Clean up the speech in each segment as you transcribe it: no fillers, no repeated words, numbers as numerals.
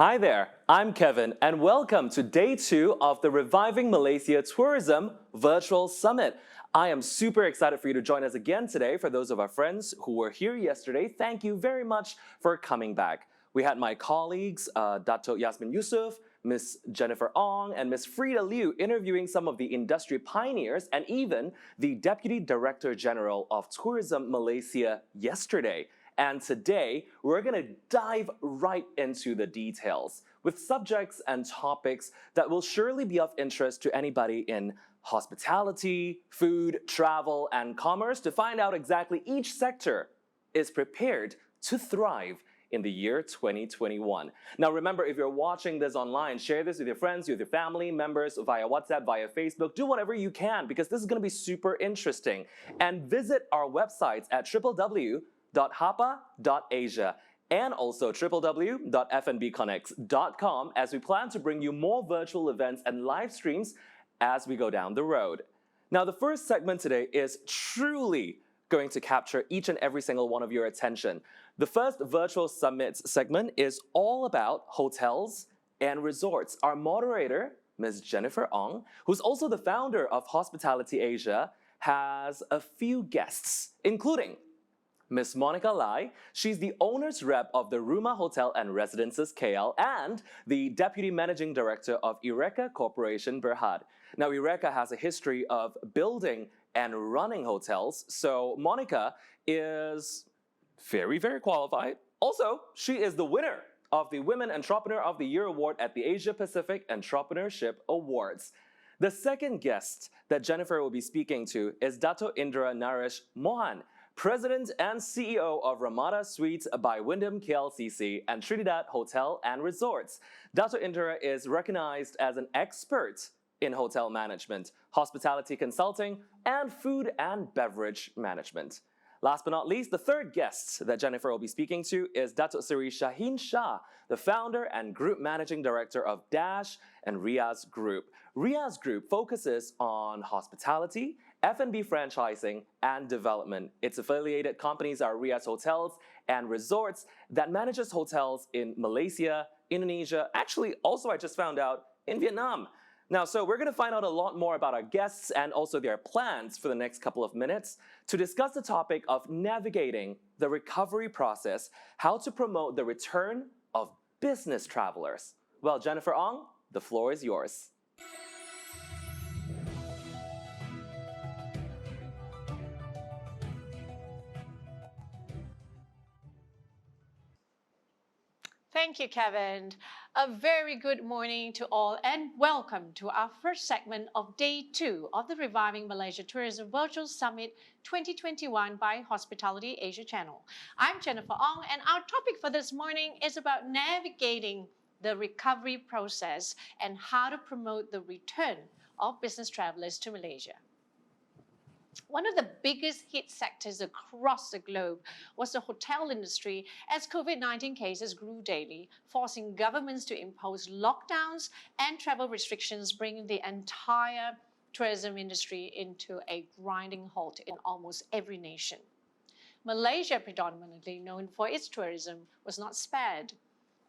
Hi there, I'm Kevin, and welcome to day 2 of the Reviving Malaysia Tourism Virtual Summit. I am super excited for you to join us again today. For those of our friends who were here yesterday, thank you very much for coming back. We had my colleagues, Dato Yasmin Yusof, Miss Jennifer Ong, and Miss Frida Liu interviewing some of the industry pioneers and even the Deputy Director General of Tourism Malaysia yesterday. And today, we're going to dive right into the details with subjects and topics that will surely be of interest to anybody in hospitality, food, travel, and commerce to find out exactly each sector is prepared to thrive in the year 2021. Now remember, if you're watching this online, share this with your friends, with your family members, via WhatsApp, via Facebook, do whatever you can because this is going to be super interesting. And visit our websites at www.hapa.asia and also www.fnbconnects.com as we plan to bring you more virtual events and live streams as we go down the road. Now, the first segment today is truly going to capture each and every single one of your attention. The first virtual summit segment is all about hotels and resorts. Our moderator, Ms. Jennifer Ong, who's also the founder of Hospitality Asia, has a few guests, including Miss Monica Lai. She's the owner's rep of the Rumah Hotel and Residences KL and the Deputy Managing Director of Eureka Corporation Berhad. Now, Eureka has a history of building and running hotels, so Monica is very, very qualified. Also, she is the winner of the Women Entrepreneur of the Year Award at the Asia Pacific Entrepreneurship Awards. The second guest that Jennifer will be speaking to is Dato Indra Naresh Mohan, President and CEO of Ramada Suites by Wyndham KLCC and Trinidad Hotel and Resorts. Dato Indra is recognized as an expert in hotel management, hospitality consulting, and food and beverage management. Last but not least, the third guest that Jennifer will be speaking to is Dato Seri Shaheen Shah, the founder and group managing director of Dash and Riaz Group. Riaz Group focuses on hospitality, F&B franchising, and development. Its affiliated companies are Riaz Hotels and Resorts that manages hotels in Malaysia, Indonesia, actually also I just found out in Vietnam. Now, so we're going to find out a lot more about our guests and also their plans for the next couple of minutes to discuss the topic of navigating the recovery process, how to promote the return of business travelers. Well, Jennifer Ong, the floor is yours. Thank you, Kevin. A very good morning to all and welcome to our first segment of Day 2 of the Reviving Malaysia Tourism Virtual Summit 2021 by Hospitality Asia Channel. I'm Jennifer Ong and our topic for this morning is about navigating the recovery process and how to promote the return of business travelers to Malaysia. One of the biggest hit sectors across the globe was the hotel industry as COVID-19 cases grew daily, forcing governments to impose lockdowns and travel restrictions, bringing the entire tourism industry into a grinding halt in almost every nation. Malaysia, predominantly known for its tourism, was not spared,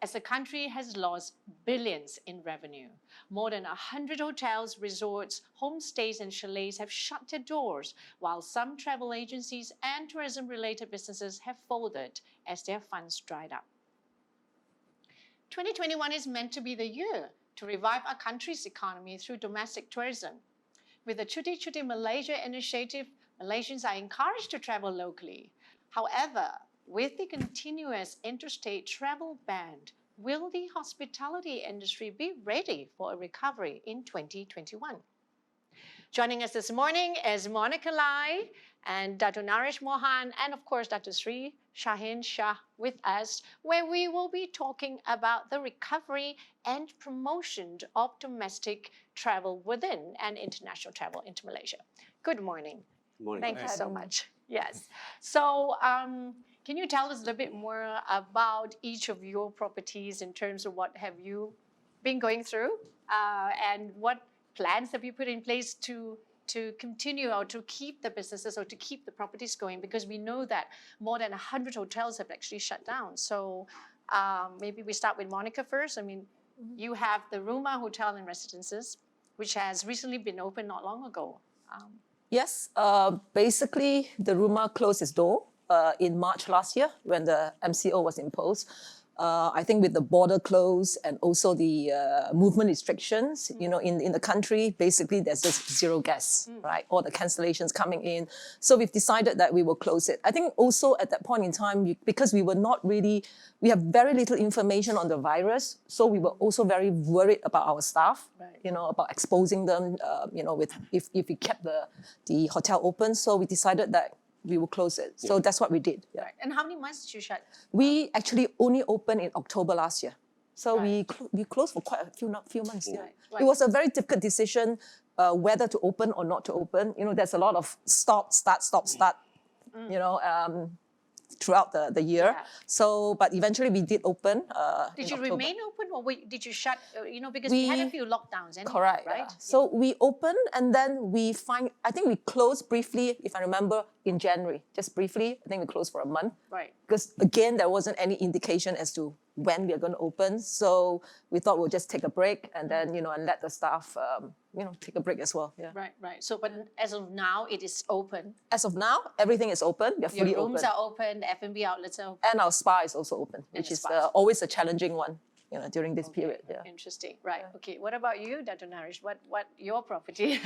as the country has lost billions in revenue. More than 100 hotels, resorts, homestays, and chalets have shut their doors, while some travel agencies and tourism-related businesses have folded as their funds dried up. 2021 is meant to be the year to revive our country's economy through domestic tourism. With the Cuti Cuti Malaysia initiative, Malaysians are encouraged to travel locally. However, with the continuous interstate travel ban, will the hospitality industry be ready for a recovery in 2021? Joining us this morning is Monica Lai and Dato Naresh Mohan and of course Dato Sri Shaheen Shah with us, where we will be talking about the recovery and promotion of domestic travel within and international travel into Malaysia. Good morning. Good morning. Thank you so much. Yes. So, can you tell us a little bit more about each of your properties in terms of what have you been going through and what plans have you put in place to continue or to keep the businesses or to keep the properties going? Because we know that more than 100 hotels have actually shut down. So Maybe we start with Monica first. I mean, you have the Ruma Hotel and Residences, which has recently been opened not long ago. Yes, basically the Ruma closed its door in March last year when the MCO was imposed. I think with the border closed and also the movement restrictions, you know, in the country, basically there's just zero guests, right? All the cancellations coming in. So we've decided that we will close it. I think also at that point in time, because we were not really, we have very little information on the virus, so we were also very worried about our staff, Right. you know, about exposing them, you know, with if we kept the hotel open. So we decided that we will close it. So that's what we did. Yeah. Right. And how many months did you shut? We actually only opened in October last year. So Right. we closed for quite a few months. Yeah. Right. It was a very difficult decision whether to open or not to open. You know, there's a lot of stop, start, you know, throughout the year. Yeah. So, but eventually we did open. Did in you October. remain open or did you shut? You know, because we had a We- few lockdowns anyway, Correct. right? Yeah. So we opened and then I think we closed briefly, if I remember, in January. Just briefly. I think we closed for a month. Right. Because again, there wasn't any indication as to when we are going to open. So we thought we'll just take a break and then, you know, and let the staff, you know, take a break as well. Yeah. Right, right. So, but as of now, it is open. As of now, everything is open. We are Your fully rooms open. are open, the F&B outlets are open. And our spa is also open, And which the is spa is always a challenging one, you know, during this period. Yeah. Interesting. Right. Okay. What about you, Dr. Narish? What your property?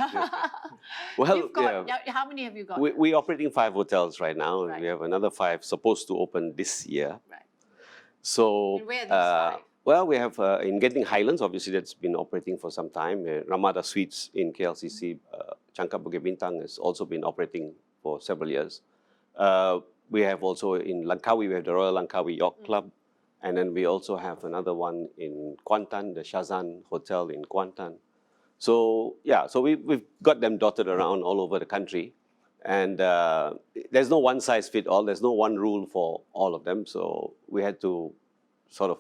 Well, You've got, yeah, how many have you got? we're operating 5 hotels right now, and Right. we have another 5 supposed to open this year. Right. So, And where are these 5? well, we have in Genting Highlands, obviously that's been operating for some time. Ramada Suites in KLCC, Changkat Bukit Bintang has also been operating for several years. We have also in Langkawi, we have the Royal Langkawi Yacht Club. And then we also have another one in Kuantan, the Shazan Hotel in Kuantan. So, yeah, so we've got them dotted around all over the country. And there's no one size fit all. There's no one rule for all of them. So we had to sort of,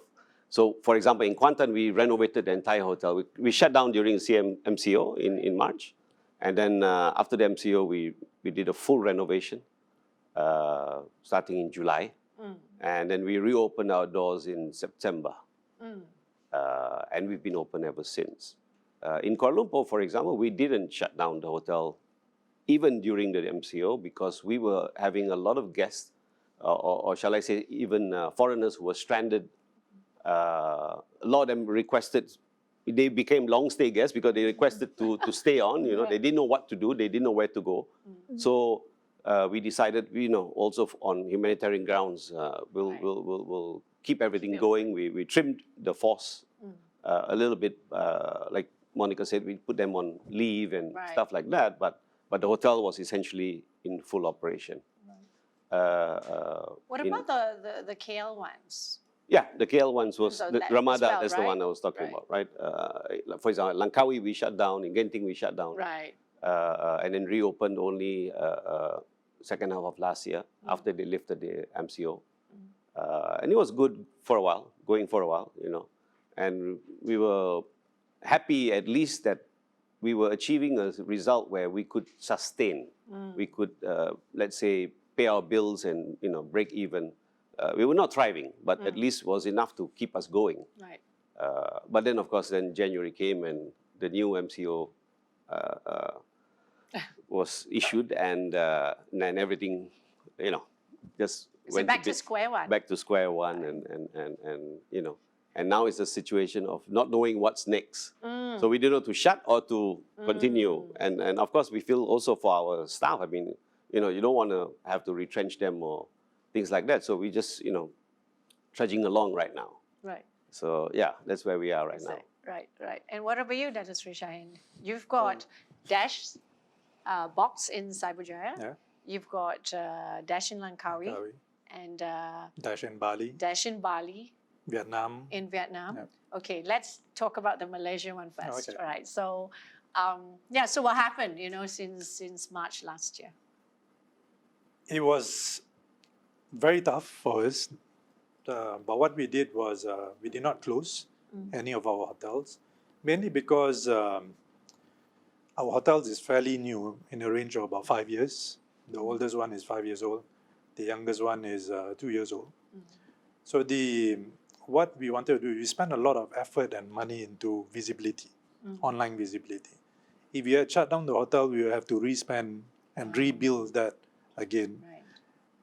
so for example, in Kuantan, we renovated the entire hotel. We shut down during MCO in March. And then after the MCO, we did a full renovation starting in July. And then we reopened our doors in September. And we've been open ever since. In Kuala Lumpur, for example, we didn't shut down the hotel even during the MCO because we were having a lot of guests, or shall I say even foreigners who were stranded. A lot of them requested, they became long stay guests because they requested to stay on, you know, they didn't know what to do, they didn't know where to go. So we decided, you know, also on humanitarian grounds, we'll keep everything going. We trimmed the force a little bit, like Monica said, we put them on leave and stuff like that, but the hotel was essentially in full operation. What about the KL ones? Yeah, the KL ones was, So the that as Ramada, well, that's the right? one I was talking Right. about, right? For example, Langkawi we shut down, in Genting we shut down. Right. And then reopened only second half of last year after they lifted the MCO. And it was good for a while, going for a while, you know. And we were happy at least that we were achieving a result where we could sustain. We could, let's say, pay our bills and, you know, break even. We were not thriving, but at least was enough to keep us going. Right. But then, of course, then January came and the new MCO was issued, and then everything, you know, just So went back a to bit square one. back to square one, and you know, and now it's a situation of not knowing what's next. So we don't know to shut or to continue, and of course we feel also for our staff. I mean, you know, you don't want to have to retrench them or things like that. So we just, you know, trudging along right now. Right. So yeah, that's where we are right now. Right, right. And what about you, Dr. Sri Shahin? You've got Dash Box in Cyberjaya. Yeah. You've got Dash in Langkawi. Langkawi, And Dash in Bali, Dash in Bali Vietnam. in Vietnam. Yeah. Okay, let's talk about the Malaysia one first. Okay. All right. So, yeah. So what happened? You know, since March last year. It was very tough for us, but what we did was we did not close any of our hotels, mainly because our hotels is fairly new, in a range of about 5 years. The oldest one is 5 years old. The youngest one is 2 years old. So the what we wanted to do, we spent a lot of effort and money into visibility, online visibility. If we had shut down the hotel, we would have to re-spend and rebuild that again. Right.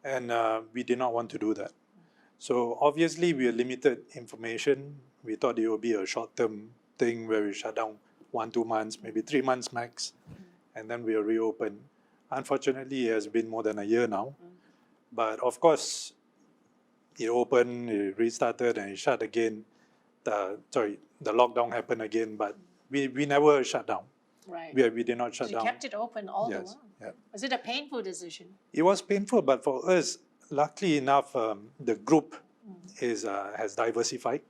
And we did not want to do that. So obviously we had limited information. We thought it would be a short-term thing where we shut down 1-2 months, maybe 3 months max, and then we'll reopen. Unfortunately, it has been more than a year now. But of course, it opened, it restarted, and it shut again. The lockdown happened again, but we never shut down. Right. We did not shut So you down. kept it open all the Yes, while. yeah. Was it a painful decision? It was painful, but for us, luckily enough, the group has diversified.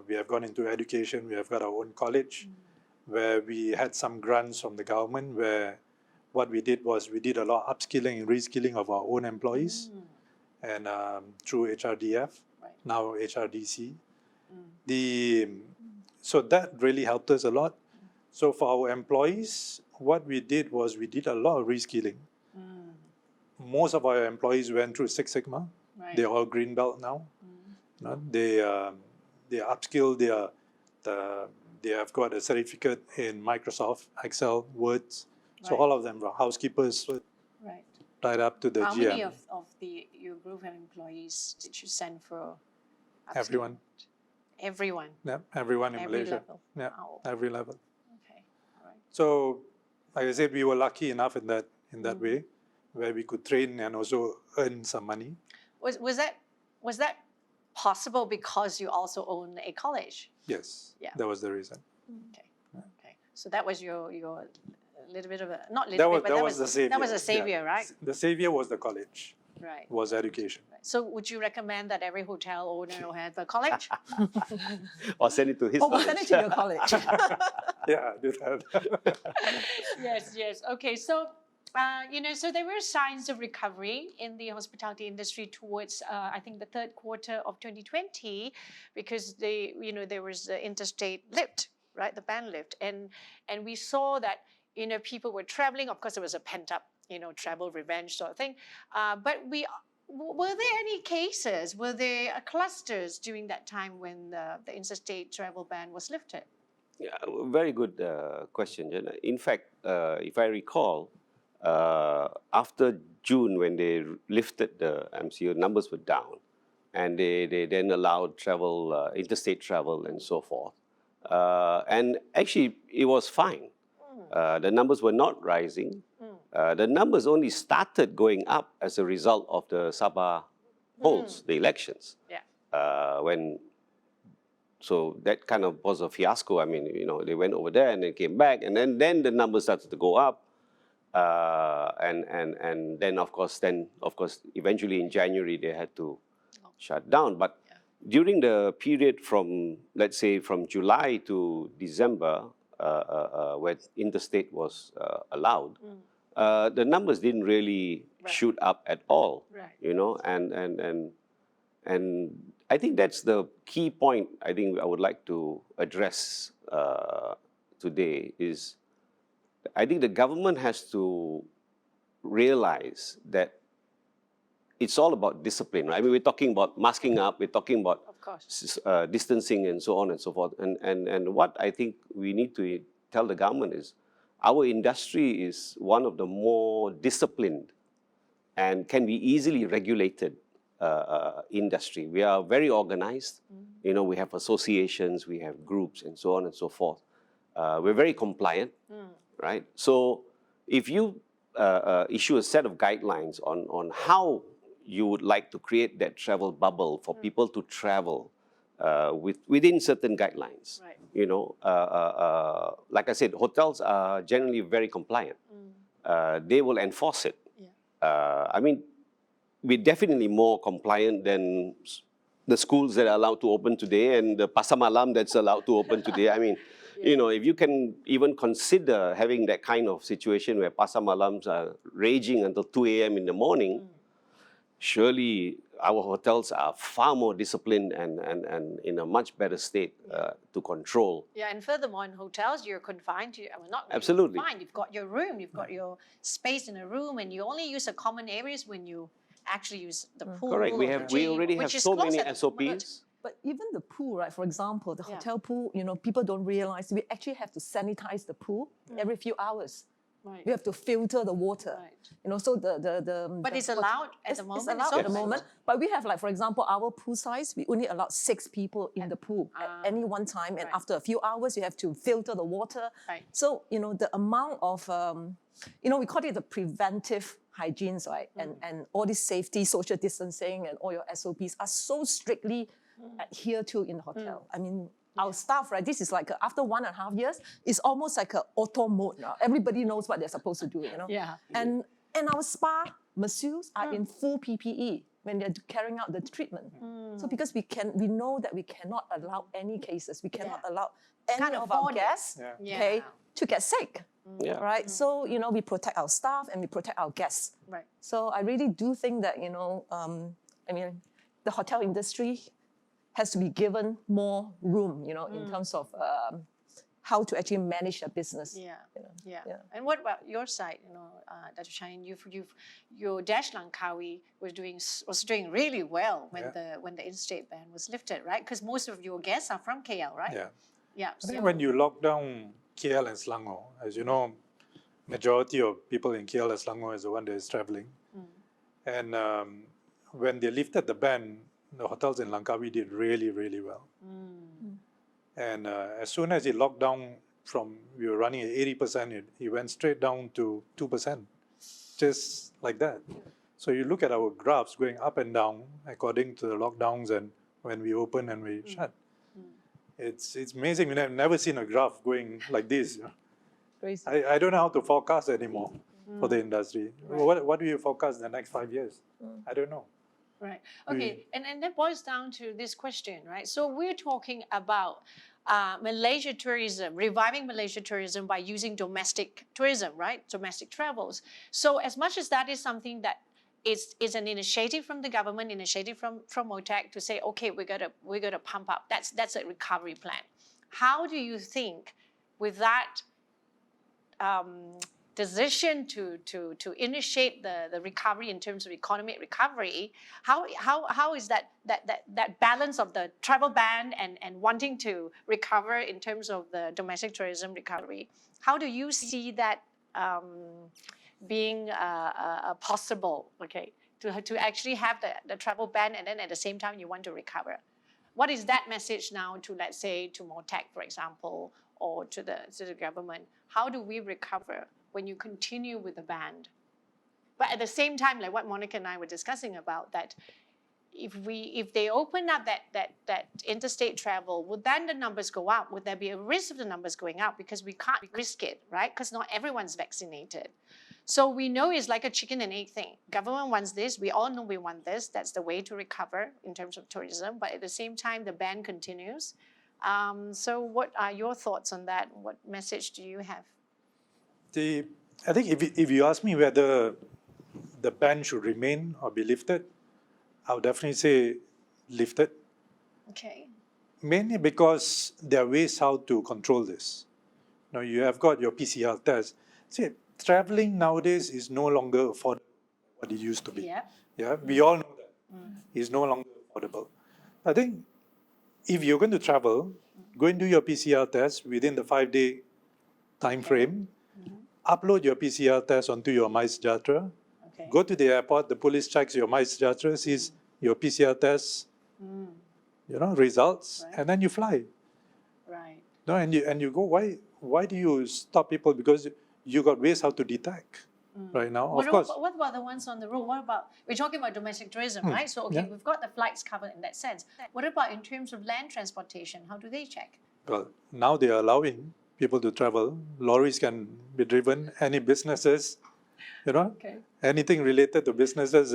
We have gone into education. We have got our own college, where we had some grants from the government. Where what we did was we did a lot of upskilling and reskilling of our own employees, and through HRDF, Right. now HRDC. So that really helped us a lot. So for our employees, what we did was we did a lot of reskilling. Most of our employees went through Six Sigma. Right. They're all green belt now. No, they upskilled. They have got a certificate in Microsoft Excel, Words. So Right. all of them were housekeepers, Right. right up to the How GM. many of your group of employees did you send for upskilling? Everyone. Everyone. Yeah, everyone in Every Malaysia. level. Yeah, Wow. every level. Okay. All right. So, like I said, we were lucky enough in that way, where we could train and also earn some money. Was that possible because you also own a college? Yes, Yeah. that was the reason. Okay. Okay. So that was your little bit of a not little That was bit, but that was the savior. that was a yeah. savior, right? The savior was the college, Right. was education. So would you recommend that every hotel owner will have a college? Or send it to his Oh, we'll college. send it to your college. Yeah, do that. Yes. Okay. So, so there were signs of recovery in the hospitality industry towards, I think, the third quarter of 2020, because there was the interstate lift, right, the ban lift, and we saw that people were traveling. Of course, there was a pent up, travel revenge sort of thing. But were there any cases? Were there clusters during that time when the interstate travel ban was lifted? Yeah, very good question, Jen. In fact, if I recall, after June, when they lifted the MCO, numbers were down, and they then allowed travel, interstate travel, and so forth. And actually, it was fine. The numbers were not rising. The numbers only started going up as a result of the Sabah polls, the elections. Yeah. So that kind of was a fiasco. I mean, they went over there and they came back, and then the numbers started to go up. And then of course, eventually in January they had to shut down. But during the period from, let's say, from July to December, when interstate was allowed, the numbers didn't really shoot up at all. Right. And I think that's the key point I think I would like to address today is I think the government has to realize that it's all about discipline, right? I mean, we're talking about masking up, we're talking about Of course. distancing and so on and so forth. And what I think we need to tell the government is our industry is one of the more disciplined and can be easily regulated industry. We are very organized. We have associations, we have groups, and so on and so forth. We're very compliant, right? So if you issue a set of guidelines on how you would like to create that travel bubble for people to travel within certain guidelines, Right. like I said, hotels are generally very compliant. They will enforce it. Yeah. I mean, we're definitely more compliant than the schools that are allowed to open today and the Pasar Malam that's allowed to open today. I mean, if you can even consider having that kind of situation where Pasar Malams are raging until 2 a.m. in the morning, surely our hotels are far more disciplined and in a much better state to control. Yeah, and furthermore, in hotels, you're confined to, not really Absolutely. confined. You've got your room, you've got your space in a room, and you only use the common areas when you actually use the pool. Correct. or We the have we gym, already have which is so closed many at the moment. SOPs. But even the pool, right? For example, the Yeah. hotel pool, people don't realize we actually have to sanitize the pool every few hours. Right. We have to filter the water. Right. So But the it's allowed at it's, the moment. It's allowed at the open. moment. But we have, like, for example, our pool size, we only allow 6 people in the pool at any one time. And right. after a few hours, you have to filter the water. Right. So, the amount of, we call it the preventive hygienes, right? And all this safety, social distancing, and all your SOPs are so strictly adhered to in the hotel. I mean, our staff, right? This is like after 1.5 years, it's almost like an auto mode now. Everybody knows what they're supposed to do, Yeah. And our spa masseurs are in full PPE when they're carrying out the treatment. So because we know that we cannot allow any cases, we cannot allow any Can't of our afford it. guests, Yeah. okay, to get sick. Yeah. Right? So, we protect our staff and we protect our guests. Right. So I really do think that, the hotel industry has to be given more room, in terms of how to actually manage a business. Yeah. Yeah. Yeah. And what about your side? Dr. Chang, your Dash Langkawi was doing really well when the interstate ban was lifted, right? Because most of your guests are from KL, right? Yeah. Yeah. I think when you lock down KL and Selangor, as you know, majority of people in KL and Selangor is the one that is traveling. And when they lifted the ban, the hotels in Langkawi did really, really well. And as soon as it locked down we were running at 80%, it went straight down to 2%, just like that. So you look at our graphs going up and down according to the lockdowns and when we open and we shut. It's amazing. We've never seen a graph going like this. Crazy. I don't know how to forecast anymore for the industry. What do you forecast in the next 5 years? I don't know. Right. Okay. And that boils down to this question, right? So we're talking about Malaysia tourism, reviving Malaysia tourism by using domestic tourism, right? Domestic travels. So as much as that is something that is an initiative from the government, initiative from MOTAC to say, okay, we're gonna pump up. That's a recovery plan. How do you think, with that decision to initiate the recovery in terms of economic recovery, how is that balance of the travel ban and wanting to recover in terms of the domestic tourism recovery? How do you see that being possible? Okay, to actually have the travel ban and then at the same time you want to recover. What is that message now to, let's say, to MOTAC, for example, or to the government? How do we recover when you continue with the ban? But at the same time, like what Monica and I were discussing about, that if they open up that interstate travel, would then the numbers go up? Would there be a risk of the numbers going up? Because we can't risk it, right? Because not everyone's vaccinated. So we know it's like a chicken and egg thing. Government wants this. We all know we want this. That's the way to recover in terms of tourism. But at the same time, the ban continues. So what are your thoughts on that? What message do you have? I think if you ask me whether the ban should remain or be lifted, I would definitely say lifted. Okay. Mainly because there are ways how to control this. Now you have got your PCR test. See, traveling nowadays is no longer affordable what it used to be. Yeah. We all know that. It's no longer affordable. I think if you're going to travel, go and do your PCR test within the 5-day time frame. Upload your PCR test onto your MySejahtera. Okay. Go to the airport, the police checks your MySejahtera, sees your PCR test, results, and then you fly. Right. No, and you go. Why do you stop people? Because you got ways how to detect right now. Of course. What about the ones on the road? What about, we're talking about domestic tourism, right? So okay, we've got the flights covered in that sense. What about in terms of land transportation? How do they check? Well, now they are allowing people to travel. Lorries can be driven. Any businesses, Okay. anything related to businesses,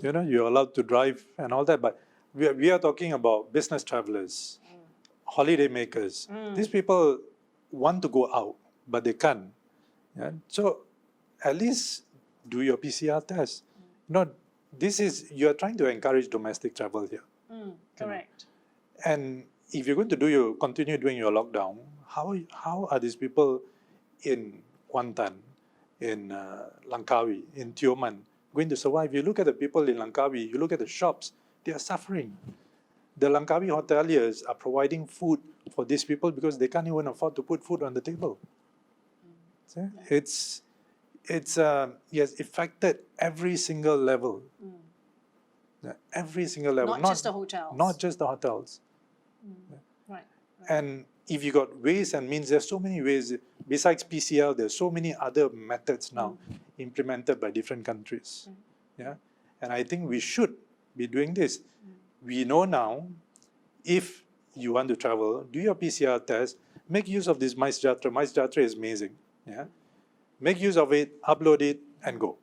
you're allowed to drive and all that. But we are talking about business travelers, holiday makers. These people want to go out, but they can't. Yeah? So at least do your PCR test. You're trying to encourage domestic travel here. Correct. And if you're going to continue doing your lockdown, how are these people in Kuantan, in Langkawi, in Tioman going to survive? You look at the people in Langkawi, you look at the shops, they are suffering. the Langkawi hoteliers are providing food for these people because they can't even afford to put food on the table. See? It's affected every single level. Yeah, every single level. Not just the hotels. Not just the hotels. Right. And if you got ways and means, there's so many ways. Besides PCL, there's so many other methods now implemented by different countries. Yeah, and I think we should be doing this. We know now, if you want to travel, do your PCR test, make use of this MySejahtera. MySejahtera is amazing. Yeah, make use of it, upload it, and go.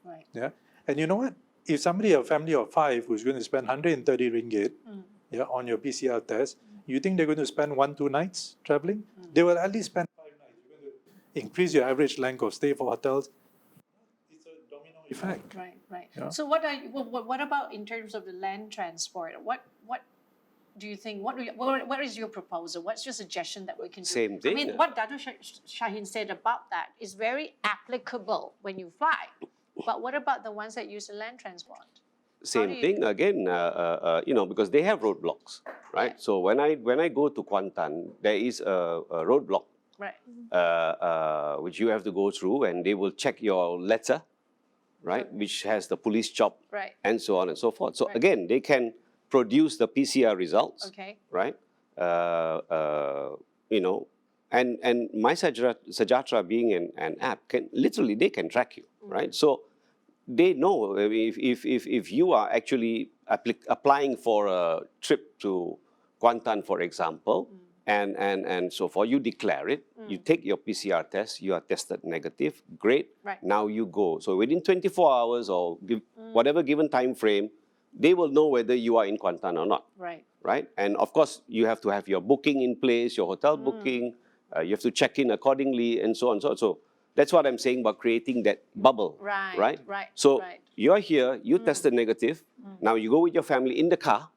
Right. Yeah, and you know what? If somebody, a family of 5 who's going to spend 130 ringgit on your PCR test, you think they're going to spend 1-2 nights traveling? They will at least spend 5 nights. You're going to increase your average length of stay for hotels. It's a domino effect. Right. Yeah. So what about in terms of the land transport? What do you think? What is your proposal? What's your suggestion that we can do? Same thing. I mean, what Dato' Shaheen said about that is very applicable when you fly. But what about the ones that use the land transport? Same do you- thing again, because they have roadblocks, right? Yeah. So when I go to Kuantan, there is a roadblock Right. which you have to go through, and they will check your letter, right, which has the police chop, Right. and so on and so forth. So Right. again, they can produce the PCR results, Okay. right? And MySejahtera being an app, they can track you, right? So they know if you are actually applying for a trip to Kuantan, for example, and so forth, you declare it, you take your PCR test, you are tested negative, great, Right. now you go. So within 24 hours or whatever given time frame, they will know whether you are in Kuantan or not, Right. right? And of course, you have to have your booking in place, your hotel booking, you have to check in accordingly, and so on. So that's what I'm saying about creating that bubble, Right. So you're here, you tested negative, now you go with your family in the car,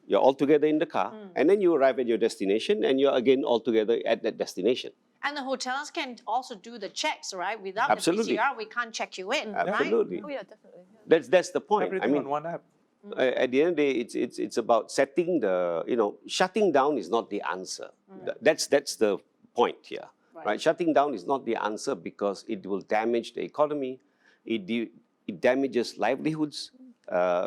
you're all together in the car, and then you arrive at your destination, and you're again all together at that destination. And the hotels can also do the checks, right? Without Absolutely. the PCR, we can't check you in, Absolutely. Oh yeah, definitely. Yeah. That's the point. Everything on one app. At the end of the day, it's about setting shutting down is not the answer. That's the point here, right? Shutting down is not the answer because it will damage the economy, it damages livelihoods.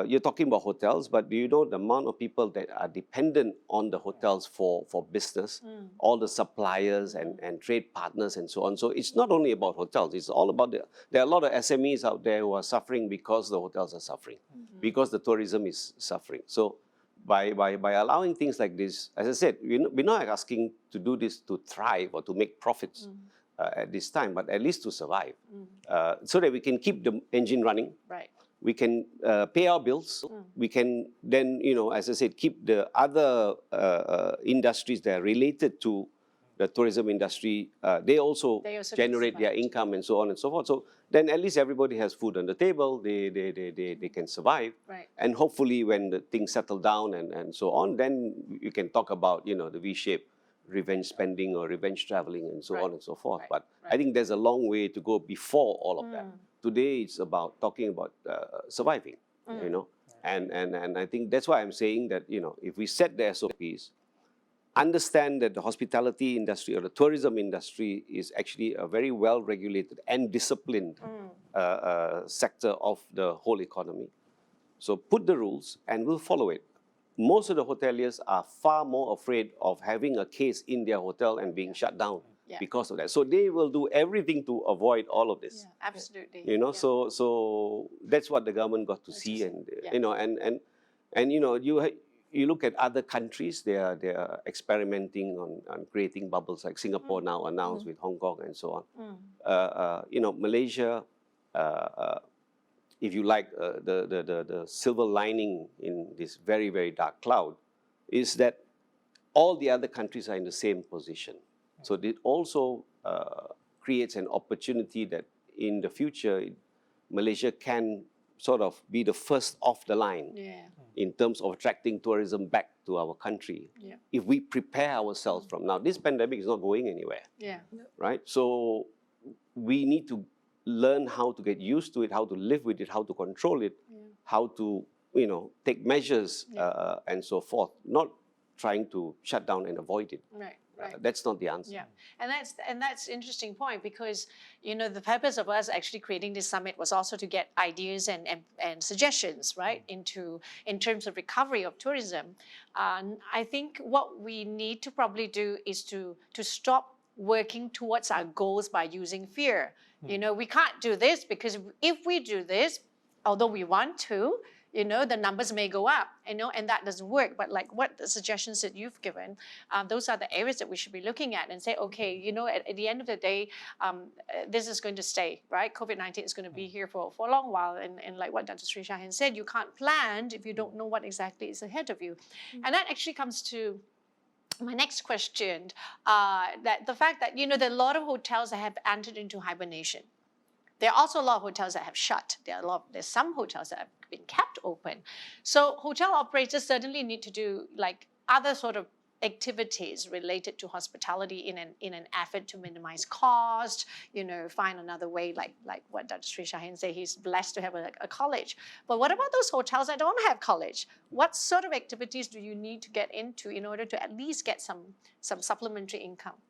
You're talking about hotels, but do you know the amount of people that are dependent on the hotels for business, all the suppliers and trade partners and so on. So it's not only about hotels, it's all about there are a lot of SMEs out there who are suffering because the hotels are suffering, because the tourism is suffering. So by allowing things like this, as I said, we're not asking to do this to thrive or to make profits at this time, but at least to survive, so that we can keep the engine running. Right. We can pay our bills. We can then, as I said, keep the other industries that are related to the tourism industry. They also generate their income and so on and so forth. So then at least everybody has food on the table. They can survive. Right. And hopefully when the things settle down and so on, then you can talk about, the V-shaped revenge spending or revenge traveling and so on and so forth. But I think there's a long way to go before all of that. Today it's about talking about surviving, and I think that's why I'm saying that, if we set the SOPs, understand that the hospitality industry or the tourism industry is actually a very well regulated and disciplined sector of the whole economy. So put the rules and we'll follow it. Most of the hoteliers are far more afraid of having a case in their hotel and being shut down because of that. So they will do everything to avoid all of this. Yeah, absolutely. So that's what the government got to see, and you look at other countries, they are experimenting on creating bubbles, like Singapore now announced with Hong Kong and so on. Malaysia, if you like, the silver lining in this very, very dark cloud is that all the other countries are in the same position. So it also creates an opportunity that in the future, Malaysia can sort of be the first off the line in terms of attracting tourism back to our country. If we prepare ourselves from now, this pandemic is not going anywhere, right? So we need to learn how to get used to it, how to live with it, how to control it, how to take measures and so forth, not trying to shut down and avoid it. Right. Right. That's not the answer. Yeah, and that's interesting point, because the purpose of us actually creating this summit was also to get ideas and suggestions, right, in terms of recovery of tourism. I think what we need to probably do is to stop working towards our goals by using fear. We can't do this because if we do this, although we want to, the numbers may go up, and that doesn't work. But like what the suggestions that you've given, those are the areas that we should be looking at and say, okay, at the end of the day, this is going to stay, right? COVID-19 is going to be here for a long while. And like what Dr. Sri Shahin said, you can't plan if you don't know what exactly is ahead of you. And that actually comes to my next question, that the fact that, there are a lot of hotels that have entered into hibernation. There are also a lot of hotels that have shut. There's some hotels that have been kept open. So hotel operators certainly need to do like other sort of activities related to hospitality in an effort to minimize cost, find another way, like what Dr. Sri Shahin said, he's blessed to have a college. But what about those hotels that don't have college? What sort of activities do you need to get into in order to at least get some supplementary income?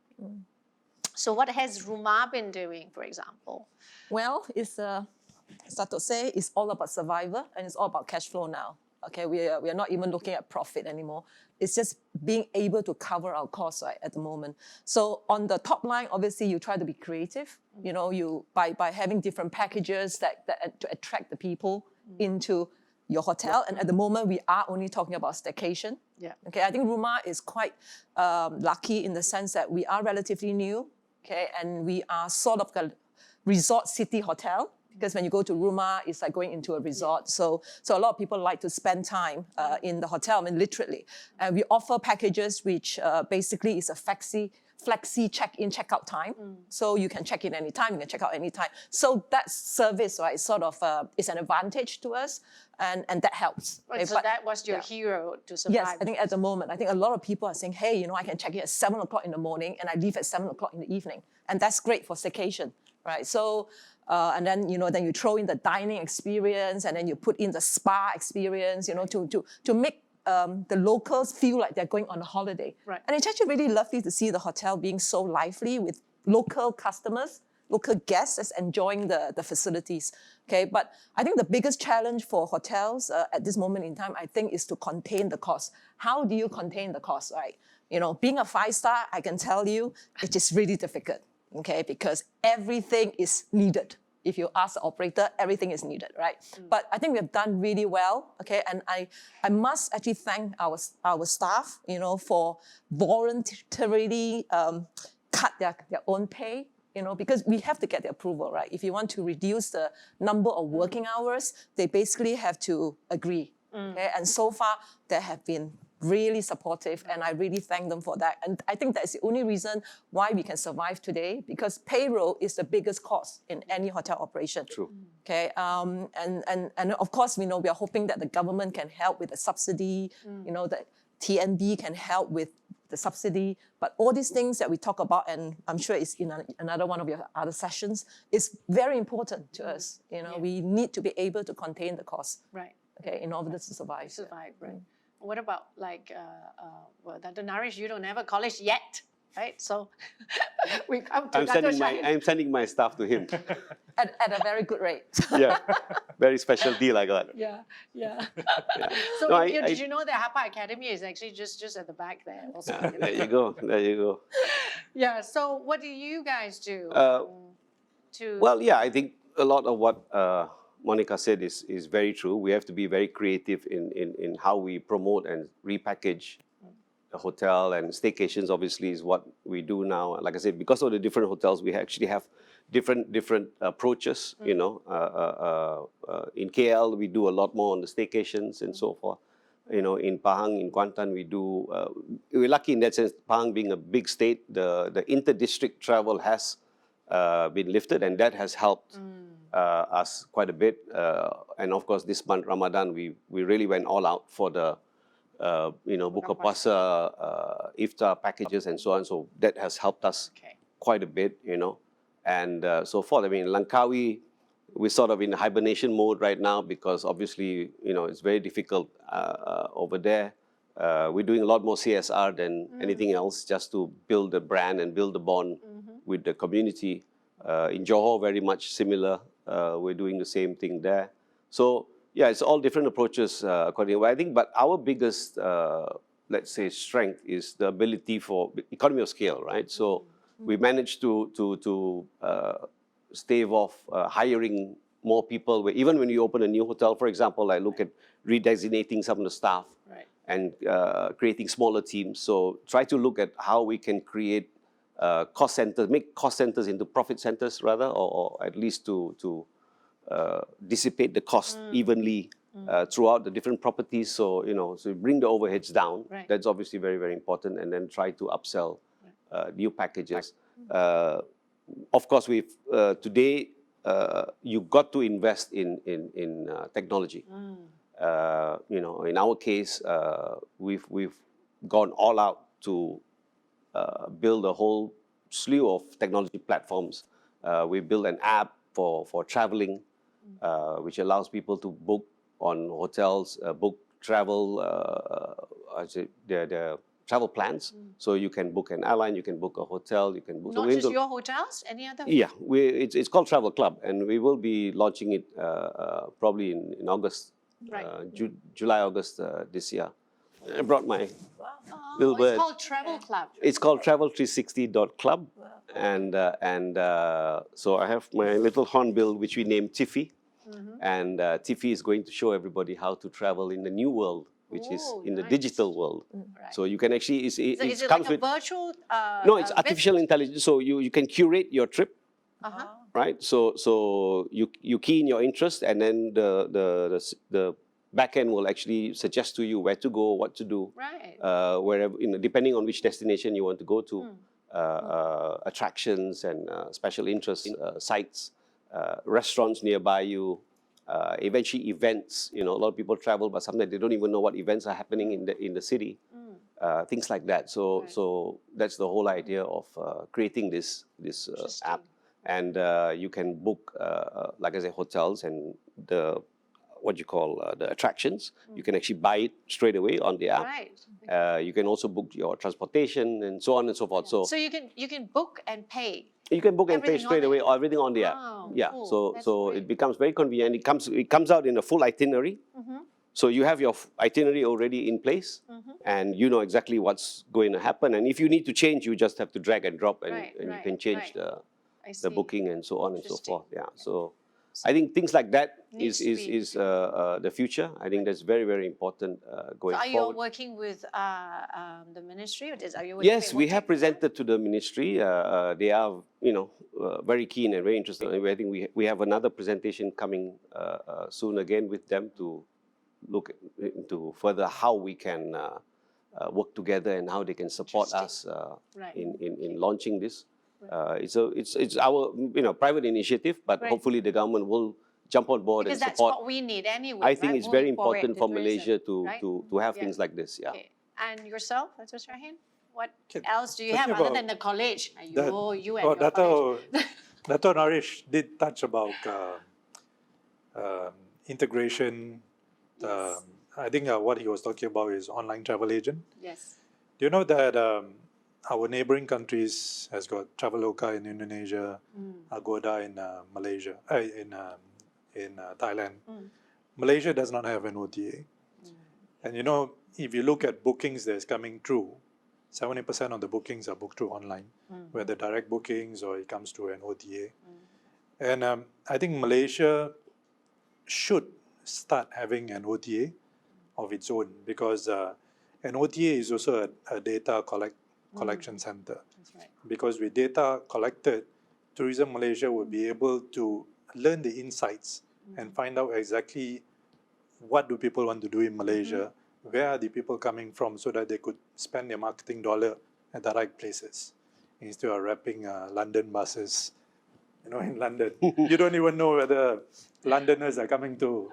So what has Rumah been doing, for example? Well, it's as Dato say, it's all about survival and it's all about cash flow now. Okay, we are not even looking at profit anymore. It's just being able to cover our costs, right, at the moment. So on the top line, obviously you try to be creative. You by having different packages that to attract the people into your hotel. And at the moment, we are only talking about staycation. Yeah. Okay, I think Rumah is quite lucky in the sense that we are relatively new. Okay, and we are sort of a resort city hotel. Because when you go to Rumah, it's like going into a resort. So a lot of people like to spend time in the hotel, literally. And we offer packages which basically is a flexi check-in, check-out time. So you can check in anytime, you can check out anytime. So that service, right, sort of is an advantage to us, and that helps. Right, so that was your hero to survive. Yes, I think at the moment, I think a lot of people are saying, hey, I can check in at 7 o'clock in the morning and I leave at 7 o'clock in the evening. And that's great for staycation, right? So, and then, then you throw in the dining experience and then you put in the spa experience, to make the locals feel like they're going on a holiday. Right. And it's actually really lovely to see the hotel being so lively with local customers, local guests that's enjoying the facilities. Okay, but I think the biggest challenge for hotels at this moment in time, I think, is to contain the cost. How do you contain the cost, right? Being a 5-star, I can tell you, it is really difficult. Okay, because everything is needed. If you ask the operator, everything is needed, right? But I think we have done really well, okay? And I must actually thank our staff, for voluntarily cut their own pay, because we have to get the approval, right? If you want to reduce the number of working hours, they basically have to agree, okay? And so far, they have been really supportive, and I really thank them for that. And I think that's the only reason why we can survive today, because payroll is the biggest cost in any hotel operation. True. Okay, and of course, we are hoping that the government can help with the subsidy, that TNB can help with the subsidy. But all these things that we talk about, and I'm sure it's in another one of your other sessions, is very important to us. We need to be able to contain the cost, Right. okay, in order to survive. Survive, right. What about Dr. Naresh, you don't have a college yet, right? So we come to Dr. Shahin. I'm sending my staff to him. At a very good rate. Yeah, very special deal I got. Yeah. So No, did you know that Hapa Academy is actually just at the back there also? There you go. Yeah, so what do you guys do to... Well, yeah, I think a lot of what Monica said is very true. We have to be very creative in how we promote and repackage the hotel, and staycations obviously is what we do now. Like I said, because of the different hotels, we actually have different approaches. In KL, we do a lot more on the staycations and so forth. In Pahang, in Kuantan, we do. We're lucky in that sense. Pahang being a big state, the inter-district travel has been lifted, and that has helped us quite a bit. And of course, this month Ramadan, we really went all out for the Buka Puasa, Iftar packages and so on. So that has helped us quite a bit, and so forth. I mean, Langkawi, we're sort of in hibernation mode right now because obviously, it's very difficult over there. We're doing a lot more CSR than anything else, just to build the brand and build the bond with the community. In Johor, very much similar. We're doing the same thing there. So yeah, it's all different approaches according. I think, but our biggest, let's say, strength is the ability for economy of scale, right? So we managed to stave off hiring more people. Even when you open a new hotel, for example, I look at redesignating some of the staff and creating smaller teams. So try to look at how we can create cost centers, make cost centers into profit centers rather, or at least to dissipate the cost evenly throughout the different properties. So, so bring the overheads down. Right. That's obviously very, very important. And then try to upsell new packages. Of course, we've today you got to invest in technology. In our case, we've gone all out to build a whole slew of technology platforms. We built an app for traveling, which allows people to book on hotels, book travel, their travel plans. So you can book an airline, you can book a hotel, you can book. Not just your hotels, any other? Yeah, it's called Travel Club, and we will be launching it probably in August, July, August this year. I brought my little bird. It's called Travel Club. It's called travel360.club. And so I have my little hornbill, which we named Tiffy. And Tiffy is going to show everybody how to travel in the new world, which is in the digital world. Right. So you can actually, So is it comes like a with, virtual? no, it's artificial intelligence. So you can curate your trip, right? So you key in your interest, and then the backend will actually suggest to you where to go, what to do, Right. wherever, depending on which destination you want to go to, attractions and special interest sites, restaurants nearby you, eventually events. A lot of people travel, but sometimes they don't even know what events are happening in the city. Things like that. So that's the whole idea of creating this app, and you can book, like I said, hotels and the attractions. You can actually buy it straight away on the app. Right. You can also book your transportation and so on and so forth. So you can book and pay. You can book and pay Everything straight on away, it. or everything on the app. Wow, Yeah. cool. That's So great. it becomes very convenient. It comes out in a full itinerary. So you have your itinerary already in place, and you know exactly what's going to happen. And if you need to change, you just have to drag and drop, and you can change I see. the booking and so on and so Interesting. forth. Yeah. So I think things like that Needs to be- is the future. I think that's very, very important going So are you forward. working with the ministry? Are you working Yes, we have presented to the ministry. They are, very keen and very interested. I think we have another presentation coming soon again with them to look into further how we can work together and how they can support us Right. in launching this. It's our private initiative, but Right. hopefully the government will jump on board Because and that's support. what we need anyway. I think right? it's very Moving forward, important the for tourism, Malaysia right? to have Yeah. things like this. Yeah. Okay. And yourself, Dr. Strahin? What Okay, else do you have talking other about than the college? that- You and your college. Dato' Naresh did touch about integration. Yes. I think what he was talking about is online travel agent. Yes. Do you know that our neighboring countries has got Traveloka in Indonesia, Agoda in Malaysia, in Thailand. Malaysia does not have an OTA. And if you look at bookings that's coming through, 70% of the bookings are booked through online, whether direct bookings or it comes through an OTA. And I think Malaysia should start having an OTA of its own, because an OTA is also a data collection center. That's right. Because with data collected, Tourism Malaysia will be able to learn the insights and find out exactly what do people want to do in Malaysia, where are the people coming from, so that they could spend their marketing dollar at the right places, instead of wrapping London buses, in London. You don't even know whether Londoners are coming to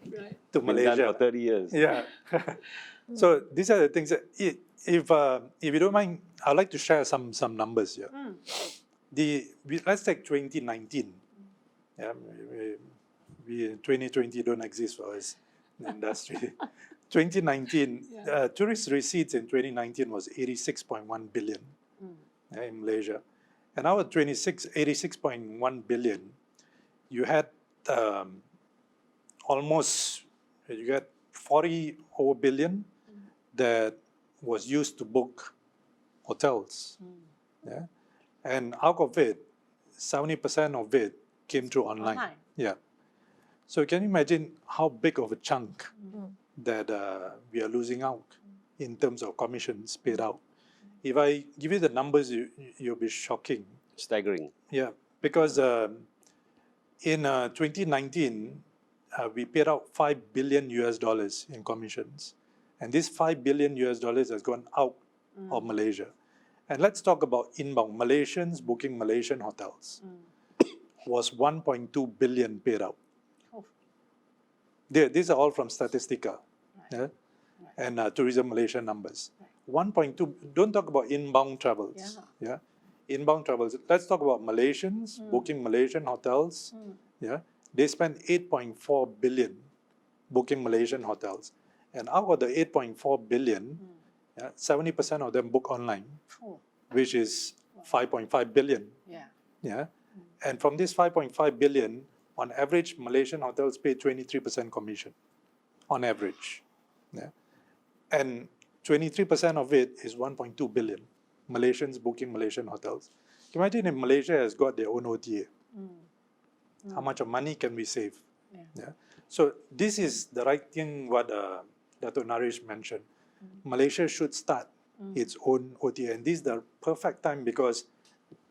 Been done Malaysia. for 30 years. Yeah. So these are the things that, if you don't mind, I'd like to share some numbers here. Let's take 2019. Yeah, we in 2020 don't exist for us in the industry. 2019, tourist receipts in 2019 was 86.1 billion in Malaysia. And out of 86.1 billion, you had you had 40 over billion that was used to book hotels. Yeah? And out of it, 70% of it came through online. Online. Yeah. So can you imagine how big of a chunk that we are losing out in terms of commissions paid out? If I give you the numbers, you'll be shocking. Staggering. Yeah, because in 2019, we paid out $5 billion in commissions. And this $5 billion has gone out of Malaysia. And let's talk about inbound. Malaysians booking Malaysian hotels was 1.2 billion paid out. Oh. These are all from Statistica yeah? and Tourism Malaysia numbers. 1.2, don't talk about inbound travels. Yeah. Inbound travels. Let's talk about Malaysians booking Malaysian hotels. Yeah. They spend 8.4 billion booking Malaysian hotels. And out of the 8.4 billion, 70% of them book online, which is 5.5 billion. Yeah. Yeah. And from this 5.5 billion, on average, Malaysian hotels pay 23% commission, on average. Yeah. And 23% of it is 1.2 billion Malaysians booking Malaysian hotels. Imagine if Malaysia has got their own OTA. How much of money can we save? Yeah. So this is the right thing what Dato' Naresh mentioned. Malaysia should start its own OTA. And this is the perfect time because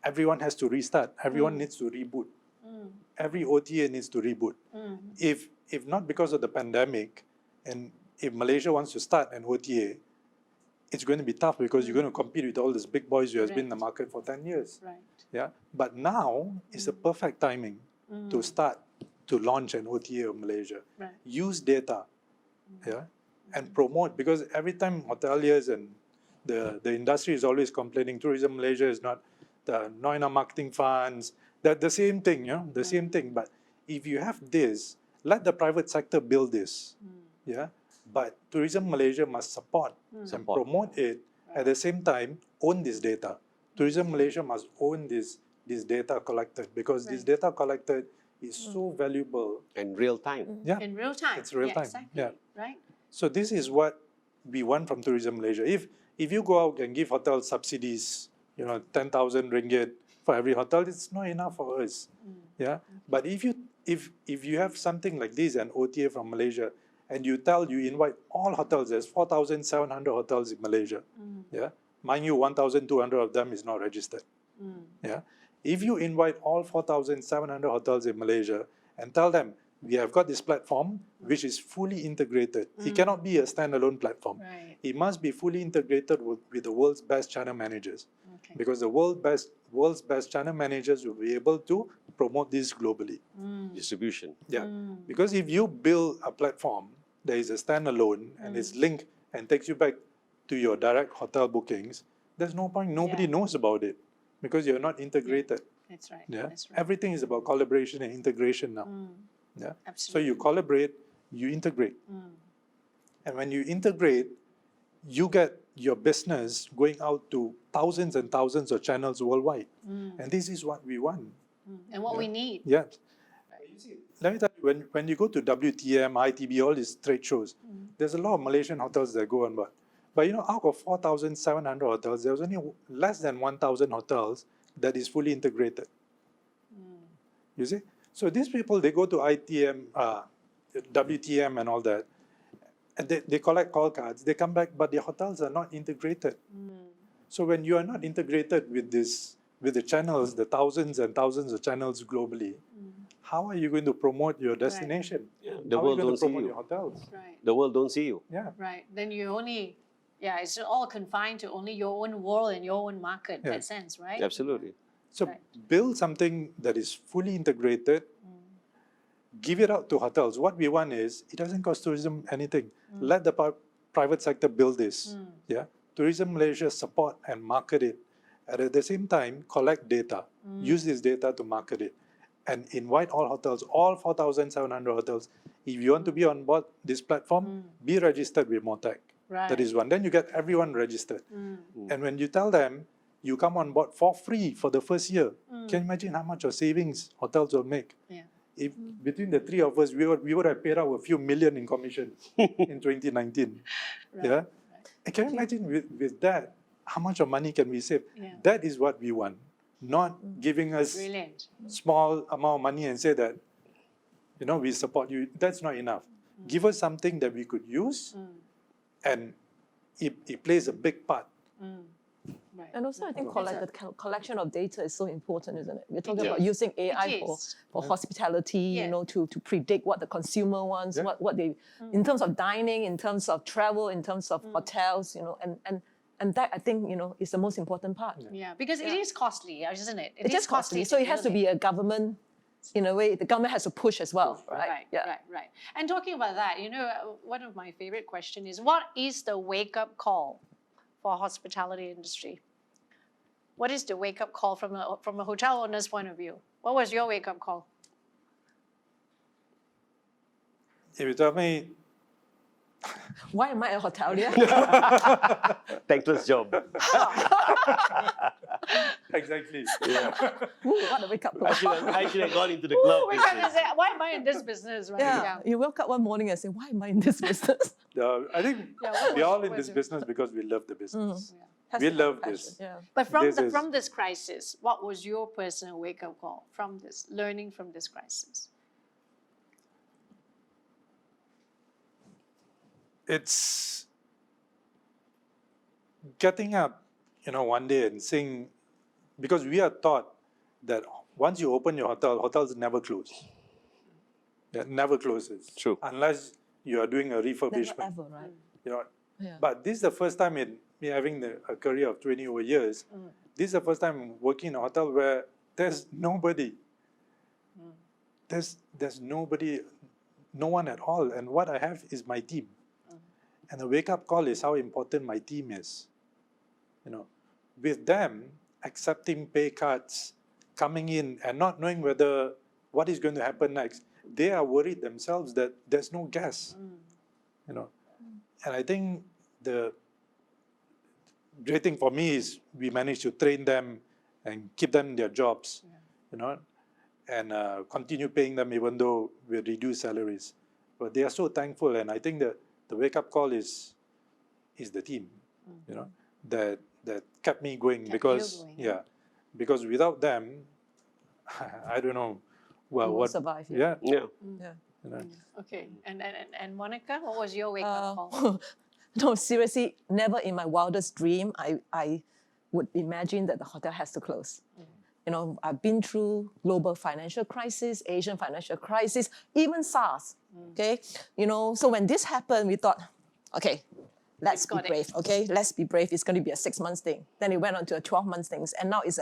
everyone has to restart. Everyone needs to reboot. Every OTA needs to reboot. If not because of the pandemic, and if Malaysia wants to start an OTA, it's going to be tough because you're going to compete with all these big boys who has been in the market for 10 years. Right. Yeah. But now is the perfect timing to start to launch an OTA of Malaysia. Right. Use data, yeah, and promote, because every time hoteliers and the industry is always complaining Tourism Malaysia is not enough marketing funds. That the same thing, the same thing. But if you have this, let the private sector build this. Yeah. But Tourism Malaysia must support and promote it. At the same time, own this data. Tourism Malaysia must own this data collected, because this data collected is so valuable. And real time. Yeah. In real time. It's real time. Exactly. Yeah. Right. So this is what we want from Tourism Malaysia. If you go out and give hotels subsidies, 10,000 ringgit for every hotel, it's not enough for us. Yeah. But if you have something like this, an OTA from Malaysia, and you invite all hotels, there's 4,700 hotels in Malaysia. Yeah. Mind you, 1,200 of them is not registered. Yeah. If you invite all 4,700 hotels in Malaysia and tell them, we have got this platform which is fully integrated. It cannot be a standalone platform. Right. It must be fully integrated with the world's best channel managers. Okay. Because the world's best channel managers will be able to promote this globally. Distribution. Yeah. Because if you build a platform that is a standalone and it's linked and takes you back to your direct hotel bookings, there's no point. Nobody knows about it because you're not integrated. That's right. Yeah. That's right. Everything is about collaboration and integration now. Yeah. So Absolutely. you collaborate, you integrate. And when you integrate, you get your business going out to thousands and thousands of channels worldwide. And this is what we want. And what we need. Yeah. Let me tell you, when you go to WTM, ITB, all these trade shows, there's a lot of Malaysian hotels that go on board. But out of 4,700 hotels, there's only less than 1,000 hotels that is fully integrated. You see? So these people, they go to ITM, WTM and all that, and they collect call cards, they come back, but their hotels are not integrated. So when you are not integrated with the channels, the thousands and thousands of channels globally, how are you going to promote your destination? Yeah, the How world are you going don't to see promote you. your hotels? Right. The world don't see you. Yeah. Right. Then you only, it's all confined to only your own world and your own market in Yeah. that sense, right? Absolutely. So Right. build something that is fully integrated, give it out to hotels. What we want is, it doesn't cost tourism anything. Let the private sector build this. Yeah, Tourism Malaysia support and market it. And at the same time, collect data. Use this data to market it. and invite all hotels, all 4,700 hotels. If you want to be on board this platform, be registered with Motec. Right. That is one. Then you get everyone registered. And when you tell them, you come on board for free for the first year. Can you imagine how much of savings hotels will make? Yeah. If between the three of us, we would have paid out a few million in commission in 2019. Yeah. And can you imagine with that, how much of money can we save? Yeah. That is what we want. Not giving us Brilliant. small amount of money and say that, we support you. That's not enough. Give us something that we could use, and it plays a big part. Right. And also, I think That's the collection of data is so important, isn't it? We're talking It about is. using AI It is. for hospitality, Yeah. to predict what the consumer wants, Yeah. what they, in terms of dining, in terms of travel, in terms of hotels, and that I think is the most important part. Yeah, because it is costly, isn't it? It is costly, so it has to be a government. In a way, the government has to push as well, right? Right, Yeah. right. And talking about that, one of my favorite questions is, what is the wake-up call for hospitality industry? What is the wake-up call from a hotel owner's point of view? What was your wake-up call? If you tell me, Why am I a hotelier? Thankless job. exactly. Ooh, what a wake up call. I should have gone into the glove Wake up and business. say, why am I in this business right Yeah, now? you woke up one morning and say, why am I in this business? I think Yeah, what we're was- all in was this it? business because we love the business. Has We to have love passion, this. Yeah. But This from is- this crisis, what was your personal wake-up call from this, learning from this crisis? It's getting up, one day and saying, because we are taught that once you open your hotel, hotels never close. It never closes. True. Unless you are doing a Never refurbishment. ever, right? Yeah. But this is the first time in me having a career of 20 over years, this is the first time working in a hotel where there's nobody. There's nobody, no one at all. And what I have is my team. And the wake-up call is how important my team is. With them accepting pay cuts, coming in and not knowing what is going to happen next, they are worried themselves that there's no gas. And I think the great thing for me is we managed to train them and keep them in their jobs, and continue paying them even though we reduce salaries. But they are so thankful, and I think the wake-up call is the team, that kept me going, Kept you because going. because without them, I don't know. Well, You won't what survive, Yeah. Yeah. Yeah. Okay, and Monica, what was your wake-up call? No, seriously, never in my wildest dream I would imagine that the hotel has to close. I've been through global financial crisis, Asian financial crisis, even SARS. Okay, so when this happened, we thought, okay, let's be got it. brave. Okay, let's be brave. It's going to be a 6 months thing. Then it went on to a 12 months thing, and now it's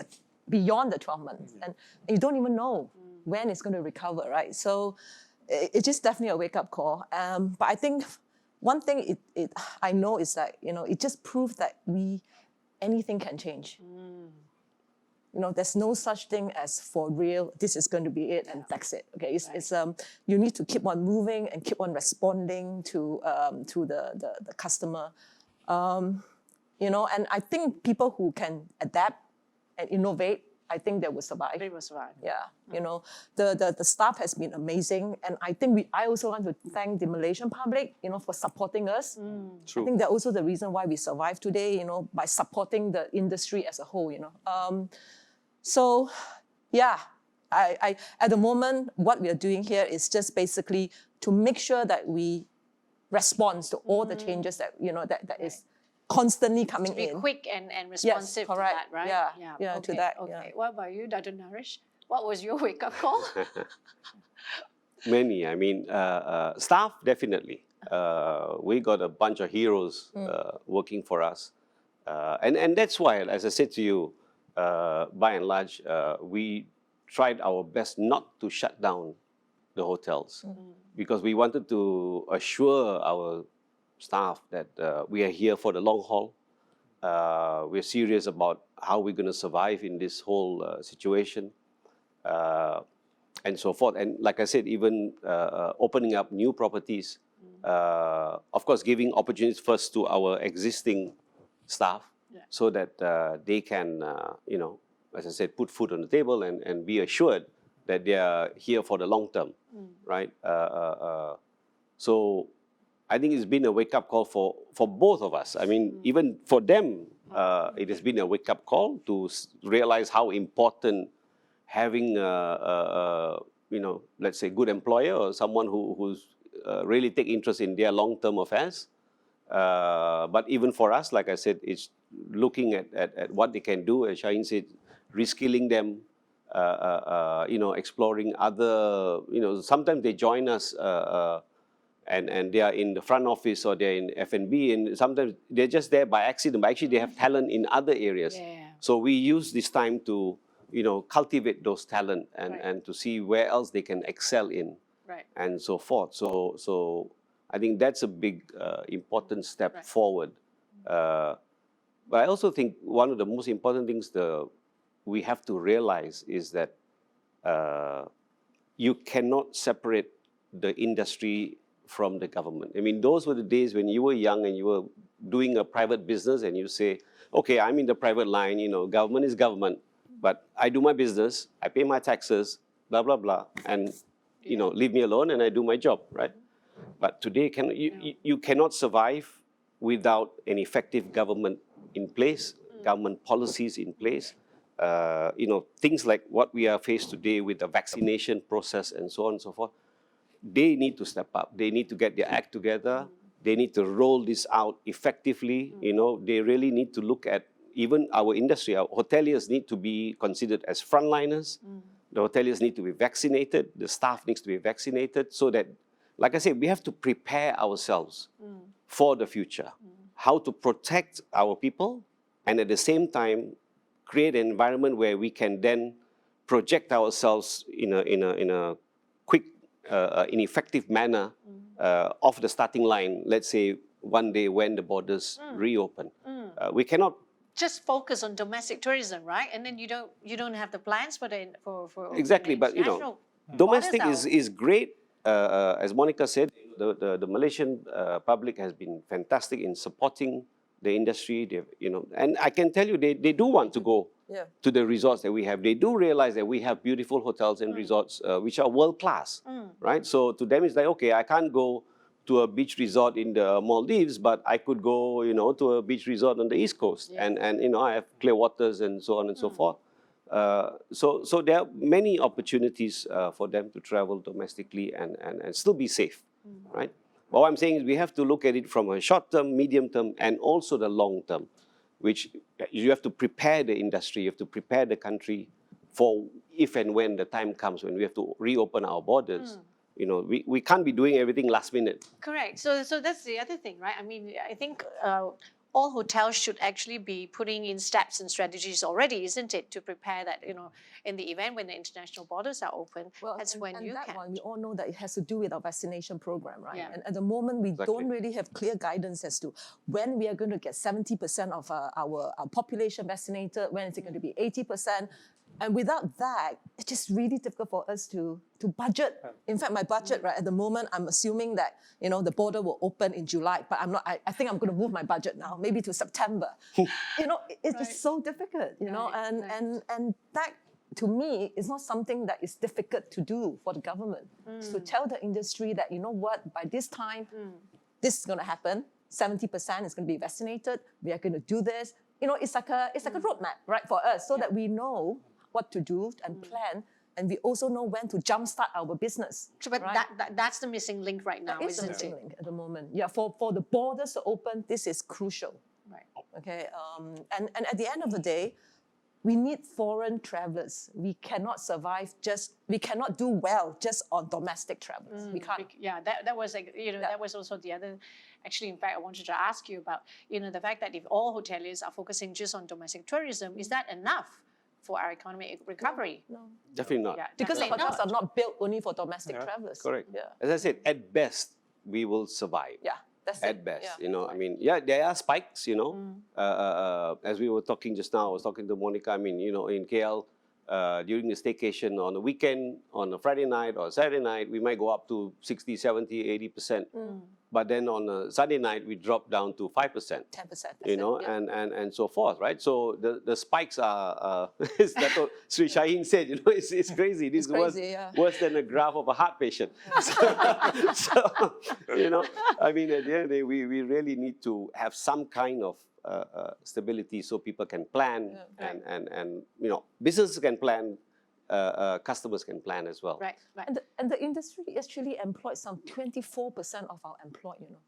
beyond the 12 months, and you don't even know when it's going to recover, right? So it's just definitely a wake up call. But I think one thing I know is that it just proves that anything can change. There's no such thing as for real, this is going to be it and that's it. Okay, it's you need to keep on moving and keep on responding to the customer. And I think people who can adapt and innovate, I think they will survive. They will survive. Yeah, the staff has been amazing, and I think I also want to thank the Malaysian public, for supporting us. True. I think that's also the reason why we survive today, by supporting the industry as a whole, So, yeah, I at the moment, what we are doing here is just basically to make sure that we respond to all the changes that that is constantly coming Be in. quick and responsive to correct. that, right? Yeah, to okay, that, Okay. yeah. What about you, Dr. Naresh? What was your wake-up call? Many. I mean, staff, definitely. We got a bunch of heroes working for us. And that's why, as I said to you, by and large, we tried our best not to shut down the hotels because we wanted to assure our staff that we are here for the long haul. We're serious about how we're going to survive in this whole situation. and so forth. And like I said, even opening up new properties, of course, giving opportunities first to our existing staff Yeah. so that they can, as I said, put food on the table and be assured that they are here for the long term, right? So I think it's been a wake-up call for both of us. I mean, even for them, it has been a wake-up call to realize how important having let's say, good employer or someone who's really take interest in their long-term affairs. But even for us, like I said, it's looking at what they can do. As Shaheen said, reskilling them, exploring other, sometimes they join us and they are in the front office or they're in F&B, and sometimes they're just there by accident, but actually they have talent in other areas. Yeah. So we use this time to, cultivate those talent Right. and to see where else they can excel in. Right. And so forth. So I think that's a big, important step Right. forward. But I also think one of the most important things we have to realize is that you cannot separate the industry from the government. I mean, those were the days when you were young and you were doing a private business and you say, okay, I'm in the private line, government is government, but I do my business, I pay my taxes, blah, blah, blah, and leave me alone and I do my job, right? But today, you cannot survive without an effective government in place, government policies in place. Things like what we are faced today with the vaccination process and so on and so forth. They need to step up. They need to get their act together. They need to roll this out effectively. They really need to look at even our industry. Our hoteliers need to be considered as frontliners. The hoteliers need to be vaccinated. The staff needs to be vaccinated so that, like I said, we have to prepare ourselves for the future. How to protect our people and at the same time create an environment where we can then project ourselves in a quick, in effective manner off the starting line. Let's say one day when the borders reopen, we cannot Just focus on domestic tourism, right? And then you don't have the plans for exactly. But international domestic borders is great. As Monica said, the Malaysian public has been fantastic in supporting the industry. And I can tell you, they do want to go Yeah. to the resorts that we have. They do realize that we have beautiful hotels and resorts which are world class, right? So to them, it's like, okay, I can't go to a beach resort in the Maldives, but I could go, to a beach resort on the East Coast, Yeah. and I have clear waters and so on and so forth. So there are many opportunities for them to travel domestically and still be safe, right? But what I'm saying is we have to look at it from a short term, medium term, and also the long term, which you have to prepare the industry, you have to prepare the country for if and when the time comes when we have to reopen our borders. We can't be doing everything last minute. Correct. So that's the other thing, right? I mean, I think all hotels should actually be putting in steps and strategies already, isn't it, to prepare that, in the event when the international borders are open, that's when you that can. one, we all know that it has to do with our vaccination program, right? Yeah. And at the moment, we Exactly. don't really have clear guidance as to when we are going to get 70% of our population vaccinated, when is it going to be 80%. And without that, it's just really difficult for us to budget. In fact, my budget, right, at the moment, I'm assuming that, the border will open in July, but I'm not, I think I'm going to move my budget now, maybe to September. It's just so difficult, Right. and that, to me, is not something that is difficult to do for the government. To tell the industry that, by this time, this is going to happen, 70% is going to be vaccinated, we are going to do this. It's like a roadmap, right, for us, so that we know what to do and plan, and we also know when to jumpstart our business. So, but right? that's the missing link right now, That is the isn't missing it? link at the moment. Yeah, for the borders to open, this is crucial. Right. Okay, and at the end of the day, we need foreign travelers. We cannot we cannot do well just on domestic travelers. We can't. Yeah, that was that was also the other. Actually, in fact, I wanted to ask you about the fact that if all hoteliers are focusing just on domestic tourism, is that enough for our economic recovery? No. Definitely not. Yeah, Because the definitely hotels not. are not built only for domestic Yeah. travelers. Correct. Yeah. As I said, at best, we will survive. Yeah. That's At it. best, Yeah. I mean, yeah, there are spikes, as we were talking just now, I was talking to Monica, I mean, in KL, during the staycation on a weekend, on a Friday night or Saturday night, we might go up to 60, 70, 80%. But then on a Sunday night, we drop down to 5%. 10%. You know, yeah. and so forth, right? So the spikes are, as Dato Sri Shaheen said, you know, it's crazy. This is crazy, yeah. worse than a graph of a heart patient. So, you know, I mean, at the end of the day, we really need to have some kind of stability so people can plan and you know, businesses can plan, customers can plan as well. Right, right. And the industry actually employed some 24% of our employed, you know.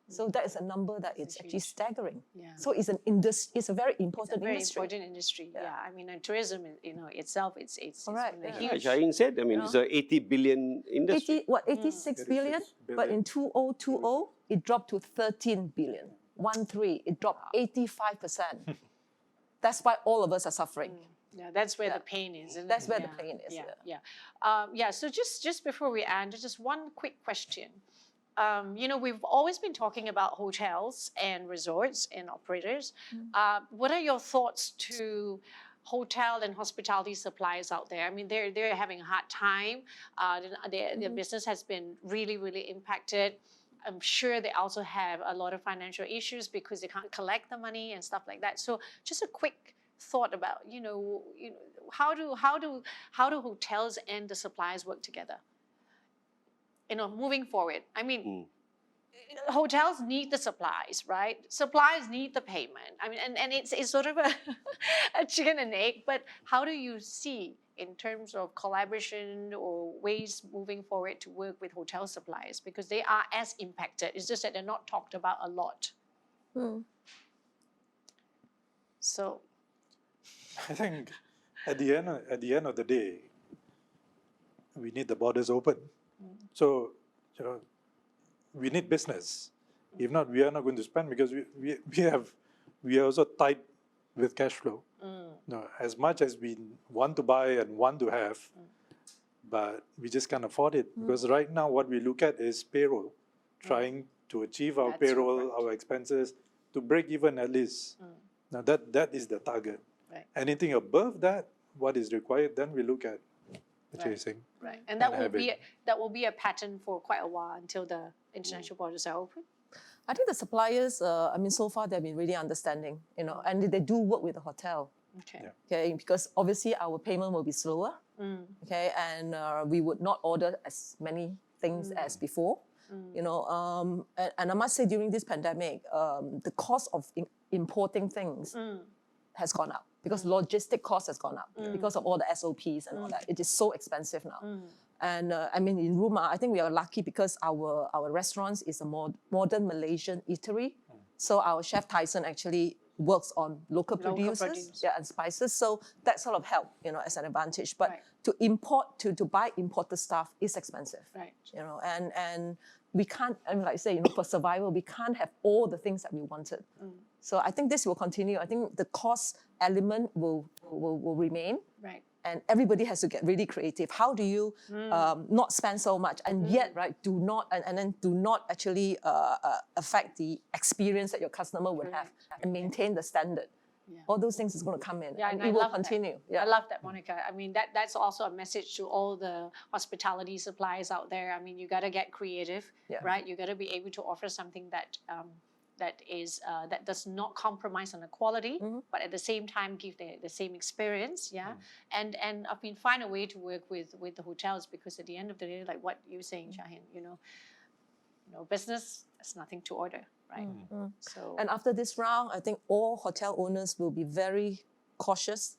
So that is a number that it's actually staggering. Yeah. So it's an it's a very important Very industry. important industry. Yeah. I mean, and tourism, you know, itself, it's Correct, been a yeah. huge. Shaheen said, I mean, it's a 80 billion industry. 86 billion, but in 2020 it dropped to 13 billion. 13, it dropped 85%. That's why all of us are suffering. Yeah, that's where the pain is. Isn't That's it? where the pain is, Yeah. So just before we end, just one quick question. You know, we've always been talking about hotels and resorts and operators. What are your thoughts to hotel and hospitality suppliers out there? I mean, they're having a hard time. Their business has been really impacted. I'm sure they also have a lot of financial issues because they can't collect the money and stuff like that. So just a quick thought about, you know how do hotels and the suppliers work together? You know, moving forward. I mean, hotels need the supplies, right? Suppliers need the payment. I mean, and it's sort of a chicken and egg, but how do you see in terms of collaboration or ways moving forward to work with hotel suppliers? Because they are as impacted. It's just that they're not talked about a lot. So I think at the end of the day, we need the borders open. So, you know, we need business. If not, we are not going to spend because we are also tight with cash flow. No, as much as we want to buy and want to have, but we just can't afford it because right now what we look at is payroll, trying to achieve our That's payroll, right. our expenses to break even at least. Now that is the target. Right. Anything above that, what is required, then we look at purchasing. right, and that And will be a pattern for quite a while until the international borders are open. I think the suppliers, I mean, so far they've been really understanding, you know, and they do work with the hotel. Okay. Yeah. Okay, because obviously our payment will be slower, okay, and we would not order as many things as before, you know, and I must say during this pandemic, the cost of importing things has gone up because logistic cost has gone up because of all the SOPs and all that. It is so expensive now. And I mean, in Rumah, I think we are lucky because our restaurants is a modern Malaysian eatery. So our chef Tyson actually works on local producers, and spices. So that sort of help, you know, as an advantage. But Right. to import, to buy imported stuff is expensive. Right. You know, and we can't, I mean, like I say, you know, for survival, we can't have all the things that we wanted. So I think this will continue. I think the cost element will remain. Right. And everybody has to get really creative. How do you not spend so much and yet, right, do not actually affect the experience that your customer would have and maintain the standard? Yeah. All those things is going to come in, Yeah, and and it I will love continue. That. Yeah. I love that, Monica. I mean, that's also a message to all the hospitality suppliers out there. I mean, you got to get creative, Yeah. right? You got to be able to offer something that that does not compromise on the quality, but at the same time give the same experience. Yeah, and I mean, find a way to work with the hotels because at the end of the day, like what you're saying, Shaheen, you know, business has nothing to order, right? So And after this round, I think all hotel owners will be very cautious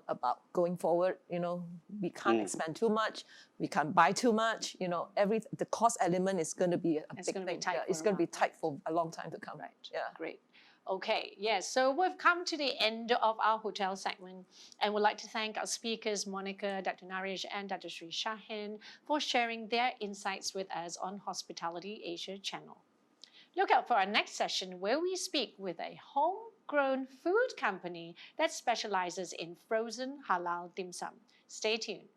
about going forward. You know, we can't expand too much, we can't buy too much. You know, the cost element is going to be a It's big gonna be thing. tight Yeah, for it's a going to be while, tight for a long time to come. Right. Yeah. Great. Okay. Yes. So we've come to the end of our hotel segment, and we'd like to thank our speakers, Monica, Dr. Naresh, and Dr. Sri Shaheen, for sharing their insights with us on Hospitality Asia channel. Look out for our next session where we speak with a homegrown food company that specializes in frozen halal dim sum. Stay tuned.